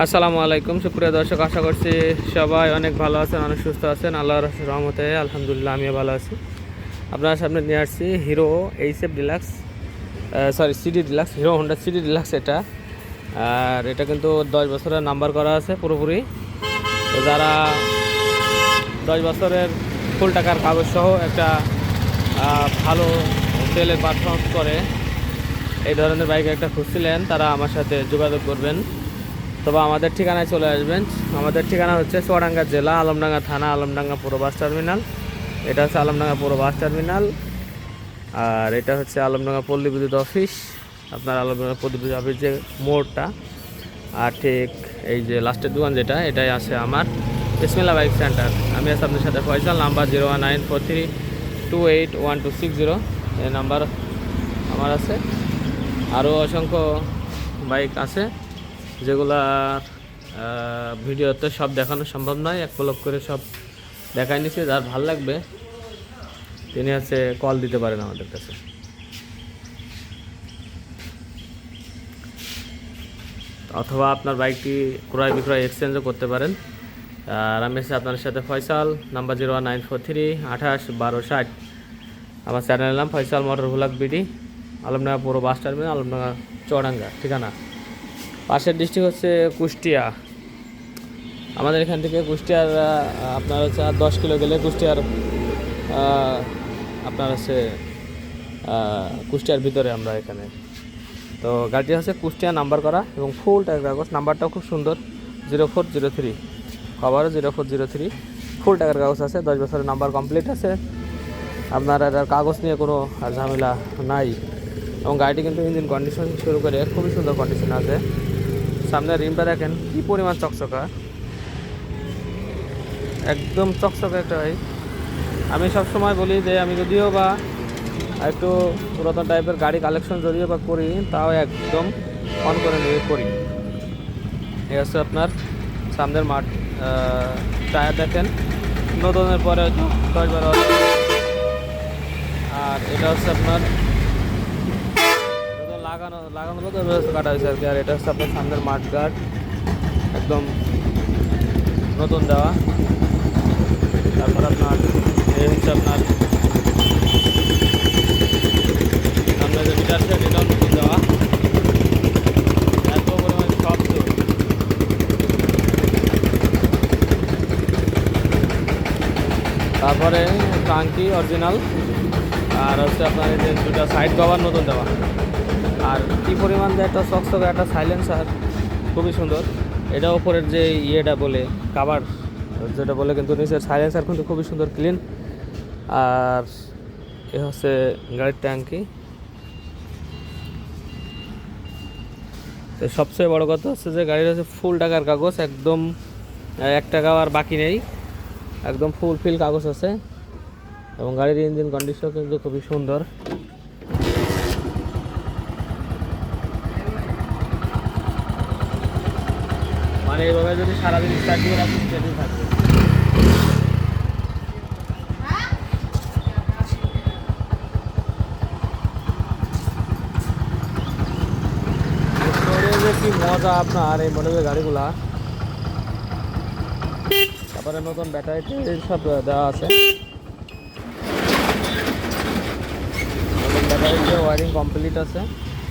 আসসালামু আলাইকুম সুপ্রিয় দর্শক, আশা করছি সবাই অনেক ভালো আছেন, অনেক সুস্থ আছেন। আল্লাহর রহমতে আলহামদুলিল্লাহ আমিও ভালো আছি। আপনার সামনে নিয়ে আসছি hero HF deluxe, CD deluxe, hero Honda CD deluxe এটা। আর এটা কিন্তু 10 বছরের নাম্বার করা আছে পুরোপুরি। তো যারা 10 বছরের ফুল টাকার কাগজ সহ একটা ভালো তেলের পারফরমেন্স করে এই ধরনের বাইক একটা খুঁজছিলেন, তারা আমার সাথে যোগাযোগ করবেন। তবে আমাদের ঠিকানায় চলে আসবেন। আমাদের ঠিকানা হচ্ছে চুয়াডাঙ্গা জেলা, আলমডাঙ্গা থানা, আলমডাঙ্গা পুরো বাস টার্মিনাল। এটা হচ্ছে আলমডাঙ্গা পুরো বাস টার্মিনাল। আর এটা হচ্ছে আলমডাঙ্গা পল্লী বিদ্যুৎ অফিস। আপনার আলমডাঙ্গা পল্লী বিদ্যুৎ অফিস যে মোড়টা, আর ঠিক এই যে লাস্টের দোকান যেটা, এটাই আছে আমার বিসমিল্লাহ বাইক সেন্টার। আমি আছি আপনার সাথে ফয়সাল। নাম্বার 01943281260 এই নাম্বার আমার আছে। আরও অসংখ্য বাইক আছে যেগুলার ভিডিওতে সব দেখানো সম্ভব নয়, এক পলক করে সব দেখাই নিছি। যার ভালো লাগবে তিনি হচ্ছে কল দিতে পারেন আমাদের কাছে। অথবা আপনার বাইকটি ক্রয় বিক্রয় এক্সচেঞ্জও করতে পারেন। আর আমি আছি আপনার সাথে ফয়সাল। নাম্বার 01943281260। আমার চ্যানেলের নাম Faisal motor vlog BD. Alamdanga পুরো বাস টার্মিনাল, আলমডাঙ্গা চুয়াডাঙ্গা ঠিকানা। পাশের ডিস্ট্রিক্ট হচ্ছে কুষ্টিয়া। আমাদের এখান থেকে কুষ্টিয়ার আপনার হচ্ছে 10 কিলো গেলে কুষ্টিয়ার আপনার হচ্ছে কুষ্টিয়ার ভিতরে আমরা এখানে। তো গাড়িটি হচ্ছে কুষ্টিয়া নাম্বার করা এবং ফুল টাকার কাগজ। নাম্বারটাও খুব সুন্দর, 0403, কভারও 0403, ফুল টাকার কাগজ আছে। 10 বছরের নাম্বার কমপ্লিট আছে। আপনার আর কাগজ নিয়ে কোনো ঝামেলা নাই। এবং গাড়িটি কিন্তু ইঞ্জিন কন্ডিশন শুরু করে খুবই সুন্দর কন্ডিশন আছে। সামনের রিমটা দেখেন কী পরিমাণ চকচকা, একদম চকচকা একটা বাইক। আমি সবসময় বলি যে আমি যদিও বা একটু পুরাতন টাইপের গাড়ি কালেকশন যদিও বা করি, তাও একদম অন করে নিয়ে করি। এই হচ্ছে আপনার সামনের মাঠ, টায়ার দেখেন নতুনের পরে হয়তো 10-12। আর এটা হচ্ছে আপনার লাগানো তো কাটা হয়েছে আর কি। আর এটা হচ্ছে আপনার সামনের মাঠ গার্ড, একদম নতুন দেওয়া। তারপর আপনার এই হচ্ছে আপনার সামনে যে মিটার সেট, এটাও নতুন দেওয়া। এত পরিমাণে শব্দ। তারপরে টাঙ্কি অরিজিনাল। আর হচ্ছে আপনার এই যে দুটা সাইড কভার নতুন দেওয়া। আর কী পরিমাণ দিয়ে একটা চকচকে একটা সাইলেন্সার, খুবই সুন্দর। এটা ওপরের যে ইয়েটা বলে কাভার যেটা বলে, কিন্তু নিচের সাইলেন্সার কিন্তু খুবই সুন্দর ক্লিন। আর এ হচ্ছে গাড়ির ট্যাঙ্কি। তো সবচেয়ে বড় কথা হচ্ছে যে গাড়ির হচ্ছে ফুল টাকার কাগজ, একদম 1 টাকাও আর বাকি নেই, একদম ফুল ফিল কাগজ আছে। এবং গাড়ির ইঞ্জিন কন্ডিশন কিন্তু খুবই সুন্দর। মানে এইভাবে যদি সারাদিন স্টার্ট দিয়ে রাখি সেটাই থাকবে। স্টোরেজে কি মজা আপনার এই মডেলের গাড়িগুলা। তারপরে নতুন ব্যাটারিতে সব দেওয়া আছে। নতুন ব্যাটারিতে ওয়ারিং কমপ্লিট আছে।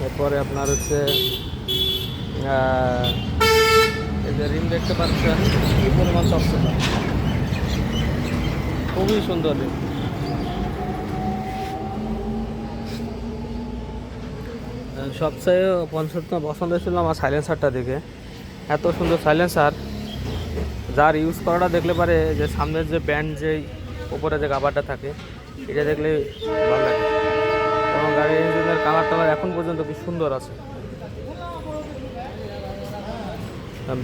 এরপরে আপনার হচ্ছে এই যে রিম দেখতে পাচ্ছেন কী পরিমাণ চকচকা, খুবই সুন্দর রিম। সবচেয়ে পছন্দ ছিল আমার সাইলেন্সারটা দেখে। এত সুন্দর সাইলেন্সার, যার ইউজ করাটা দেখলে পারে যে সামনের যে ব্যান্ড যে উপরে যে কাভারটা থাকে, এটা দেখলে ভালো লাগে। এবং গাড়ির ইঞ্জিনের কালার টালার এখন পর্যন্ত কি সুন্দর আছে।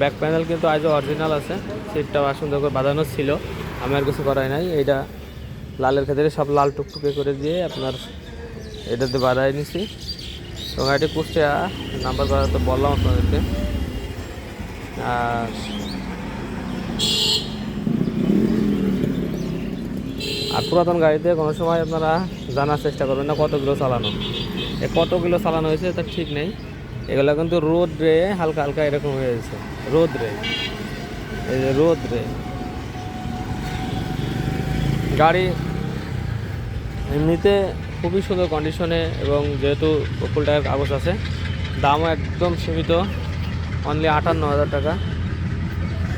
ব্যাক প্যানেল কিন্তু আজও অরিজিনাল আছে। সিটটাও সুন্দর করে বাঁধানো ছিল, আমি আর কিছু করাই নাই। এইটা লালের ক্ষেত্রে সব লাল টুকটুকে করে দিয়ে আপনার এটাতে বাঁধাই নিছি। এবং গাড়িটি কুষ্টিয়া নাম্বার করা তো বললাম আপনাদেরকে। আর পুরাতন গাড়িতে কোনো সময় আপনারা জানার চেষ্টা করবেন না কত কিলো চালানো। কত কিলো চালানো হয়েছে তার ঠিক নেই। এগুলো কিন্তু রোদ রে হালকা হালকা এরকম হয়ে গেছে, রোদ রে, এই যে রোদ রে। গাড়ি এমনিতে খুবই সুন্দর কন্ডিশনে, এবং যেহেতু ফুল টায়ার কাগজ আছে, দামও একদম সীমিত, অনলি 58,000 টাকা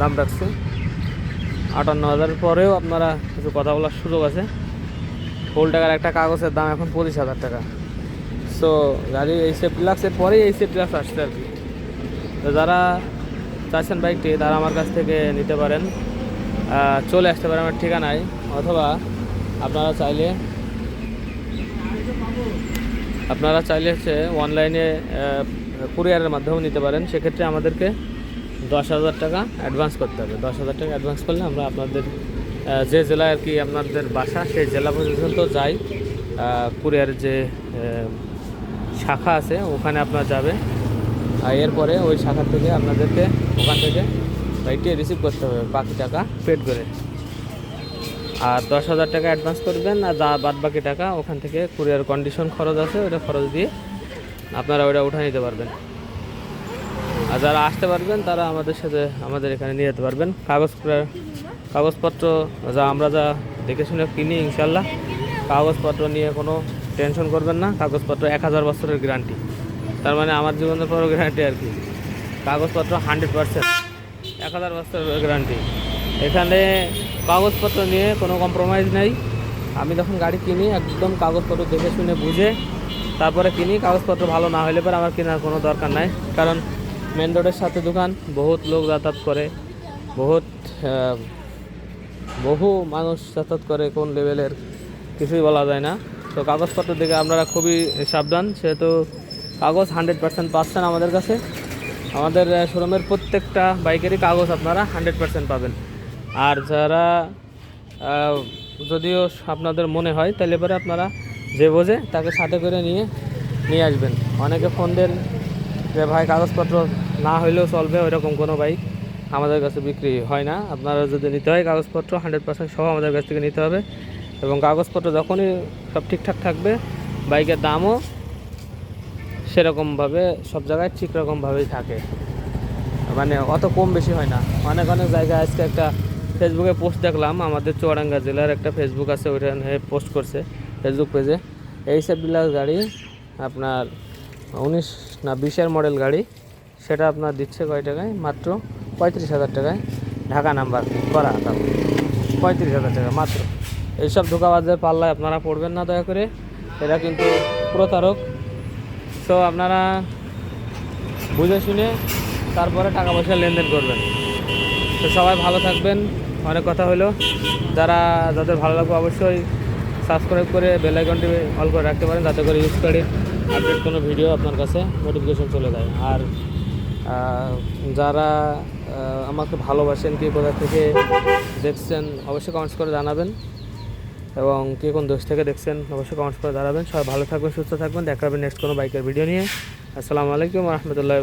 দাম রাখছে। 58,000 পরেও আপনারা কিছু কথা বলার সুযোগ আছে। ফুল টাকার একটা কাগজের দাম এখন 25,000 টাকা। সো গাড়ি এইচএফ ডিলাক্সের পরেই এইচএফ ডিলাক্স আসছে আর কি। তো যারা চাচ্ছেন বাইকটি, তারা আমার কাছ থেকে নিতে পারেন, চলে আসতে পারেন আমার ঠিকানায়, অথবা আপনারা চাইলে হচ্ছে অনলাইনে কুরিয়ারের মাধ্যমেও নিতে পারেন। সেক্ষেত্রে আমাদেরকে 10,000 টাকা অ্যাডভান্স করতে হবে। 10,000 টাকা অ্যাডভান্স করলে আমরা আপনাদের যে জেলায় আর কি আপনাদের বাসা, সেই জেলা পর্যন্ত যাই, কুরিয়ারের যে শাখা আছে ওখানে আপনার যাবে, আর এরপরে ওই শাখা থেকে আপনাদেরকে ওখান থেকে বাইকটি রিসিভ করতে হবে, বাকি টাকা পেড করে। আর 10,000 টাকা অ্যাডভান্স করবেন, আর বাদ বাকি টাকা ওখান থেকে কুরিয়ার কন্ডিশন খরচ আছে, ওটা খরচ দিয়ে আপনারা ওটা উঠে নিতে পারবেন। আর যারা আসতে পারবেন তারা আমাদের এখানে নিয়ে যেতে পারবেন। কাগজপত্র যা দেখে শুনে কিনি, ইনশাল্লাহ কাগজপত্র নিয়ে কোনো টেনশন করবেন না। কাগজপত্র 1000 বছরের গ্যারান্টি, তার মানে আমার জীবনের পরও গ্যারান্টি আর কি। কাগজপত্র 100%, 1000 বছরের গ্যারান্টি। এখানে কাগজপত্র নিয়ে কোনো কম্প্রোমাইজ নেই। আমি যখন গাড়ি কিনি একদম কাগজপত্র দেখে শুনে বুঝে তারপরে কিনি। কাগজপত্র ভালো না হলে পরে আমার কেনার কোনো দরকার নাই, কারণ মেন রোডের সাথে দোকান, বহুত লোক যাতায়াত করে, বহু মানুষ যাতায়াত করে, কোন লেভেলের কিছুই বলা যায় না। তো কাগজপত্র দেখে আপনারা খুবই সাবধান। সেহেতু কাগজ 100% পাচ্ছেন আমাদের কাছে। আমাদের শোরুমের প্রত্যেকটা বাইকেরই কাগজ আপনারা 100% পাবেন। আর যারা যদিও আপনাদের মনে হয়, তাহলে পরে আপনারা যে বোঝে তাকে সাথে করে নিয়ে আসবেন। অনেকে ফোন দেন যে ভাই কাগজপত্র না হইলেও চলবে, ওইরকম কোনো বাইক আমাদের কাছে বিক্রি হয় না। আপনারা যদি নিতে হয় কাগজপত্র 100% সহ আমাদের কাছ থেকে নিতে হবে, এবং কাগজপত্র যখনই সব ঠিকঠাক থাকবে, বাইকের দামও সেরকমভাবে সব জায়গায় ঠিক রকমভাবেই থাকে, মানে অত কম বেশি হয় না। অনেক জায়গায় আজকে একটা ফেসবুকে পোস্ট দেখলাম, আমাদের চুয়াডাঙ্গা জেলার একটা ফেসবুক আছে, ওইখানে পোস্ট করছে ফেসবুক পেজে, এইচএফ ডিলাক্স গাড়ি আপনার 20 মডেল গাড়ি, সেটা আপনার দিচ্ছে কয় টাকায়? মাত্র 35,000 টাকায়, ঢাকা নাম্বার করা, দাম 35,000 টাকা মাত্র। এইসব ধোঁকাবাজের পাল্লায় আপনারা পড়বেন না দয়া করে, এরা কিন্তু প্রতারক। সো আপনারা বুঝে শুনে তারপরে টাকা পয়সা লেনদেন করবেন। তো সবাই ভালো থাকবেন। অনেক কথা হলো, যাদের ভালো লাগবে অবশ্যই সাবস্ক্রাইব করে বেল আইকনটি অল করে রাখতে পারেন, যাতে করে ইউজ করে আপডেট কোনো ভিডিও আপনার কাছে নোটিফিকেশন চলে যায়। আর যারা আমাকে ভালোবাসেন, কে কোথা থেকে দেখছেন অবশ্যই কমেন্টস করে জানাবেন, এবং কে কোন দেশ থেকে দেখছেন অবশ্যই কমেন্টস করে জানাবেন। সবাই ভালো থাকবেন, সুস্থ থাকবেন। দেখা হবে নেক্সট কোনো বাইকের ভিডিও নিয়ে। আসসালামু আলাইকুম ওয়া রাহমাতুল্লাহি।